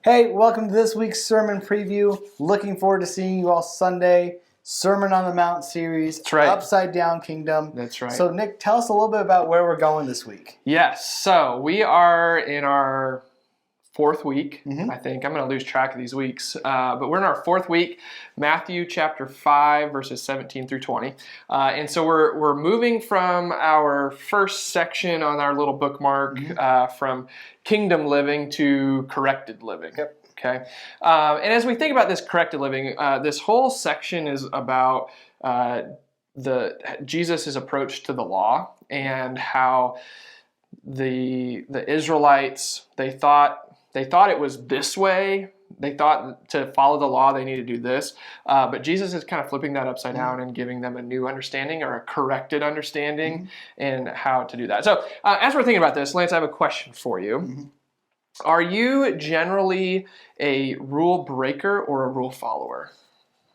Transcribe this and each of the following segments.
Hey, welcome to this week's sermon preview. Looking forward to seeing you all Sunday. Sermon on the Mount series. That's right. Upside Down Kingdom. That's right. So, Nick, tell us a little bit about where we're going this week. Yes. So we are in our fourth week. I think I'm going to lose track of these weeks, but we're in our fourth week, Matthew chapter 5, verses 17 through 20. And so we're moving from our first section on our little bookmark from kingdom living to corrected living. Yep. Okay. And as we think about this corrected living, this whole section is about Jesus' approach to the law and how the Israelites, they thought it was this way. They thought to follow the law, they need to do this. But Jesus is kind of flipping that upside down and giving them a new understanding or a corrected understanding in how to do that. So as we're thinking about this, Lance, I have a question for you. Are you generally a rule breaker or a rule follower?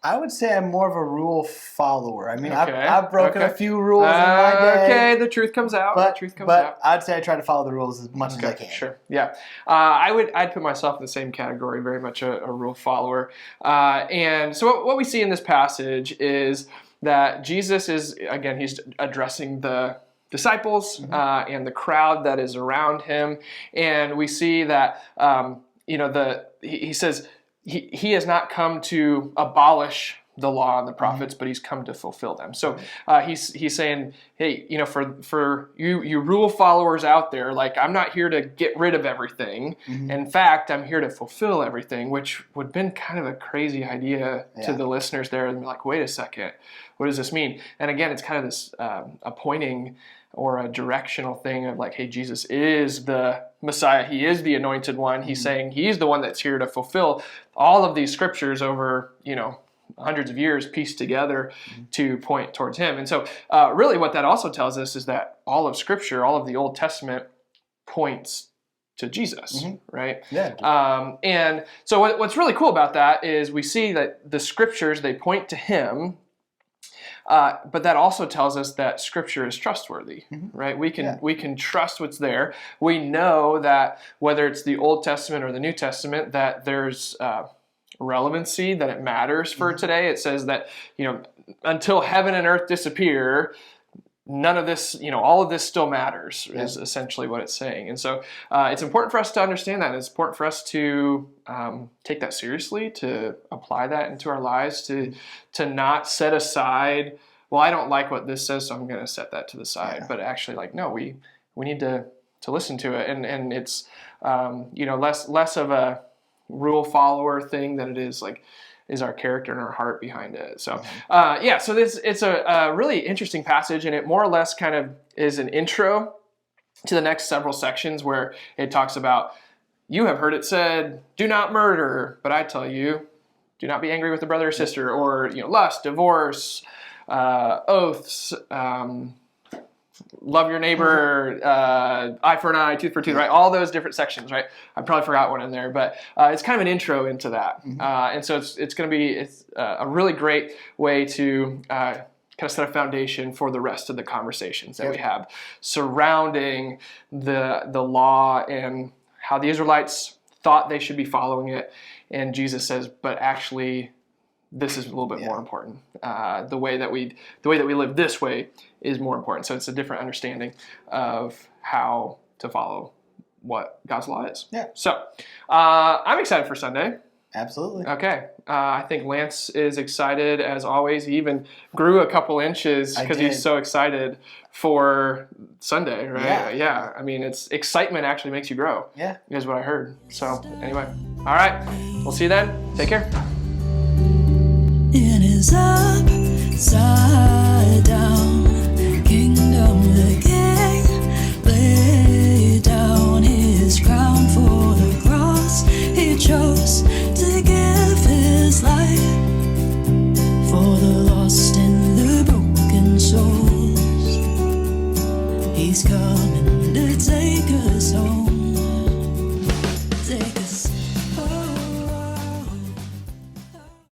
I would say I'm more of a rule follower. I mean, Okay. I've broken a few rules in my day. Okay, the truth comes out. But out. I'd say I try to follow the rules as much as I can. Sure, yeah. I'd put myself in the same category, very much a rule follower. And so what we see in this passage is that Jesus is, again, he's addressing the disciples and the crowd that is around him. And we see that, he says, He has not come to abolish the law and the prophets, but he's come to fulfill them. So he's saying, hey, for you rule followers out there, like, I'm not here to get rid of everything. In fact, I'm here to fulfill everything, which would have been kind of a crazy idea to the listeners there. And be like, wait a second, what does this mean? And again, it's kind of this a pointing or a directional thing of like, hey, Jesus is the Messiah. He is the anointed one. He's saying he's the one that's here to fulfill all of these scriptures over, hundreds of years pieced together to point towards him. And so really what that also tells us is that all of Scripture, all of the Old Testament points to Jesus, right? Yeah. And so what's really cool about that is we see that the Scriptures, they point to him, but that also tells us that Scripture is trustworthy, right? We can trust what's there. We know that whether it's the Old Testament or the New Testament, that there's relevancy, that it matters for today. It says that, until heaven and earth disappear, none of this, all of this still matters, is essentially what it's saying. And so it's important for us to understand that. It's important for us to take that seriously, to apply that into our lives, to not set aside, well, I don't like what this says, so I'm going to set that to the side. But actually, like, no, we need to listen to it. And it's, less of a rule follower thing than it is like, is our character and our heart behind it. So, so it's a really interesting passage, and it more or less kind of is an intro to the next several sections where it talks about, you have heard it said, do not murder, but I tell you, do not be angry with a brother or sister, or, lust, divorce, oaths, love your neighbor, eye for an eye, tooth for tooth, right? All those different sections, right? I probably forgot one in there, but it's kind of an intro into that. And so it's going to be a really great way to kind of set a foundation for the rest of the conversations that we have surrounding the law and how the Israelites thought they should be following it. And Jesus says, but actually, this is a little bit more important. The way that we live this way is more important. So it's a different understanding of how to follow what God's law is. Yeah. So I'm excited for Sunday. Absolutely. Okay. I think Lance is excited as always. He even grew a couple inches because he's so excited for Sunday, right? Yeah. I mean, excitement actually makes you grow. Yeah. Is what I heard. So anyway, all right. We'll see you then. Take care. In his upside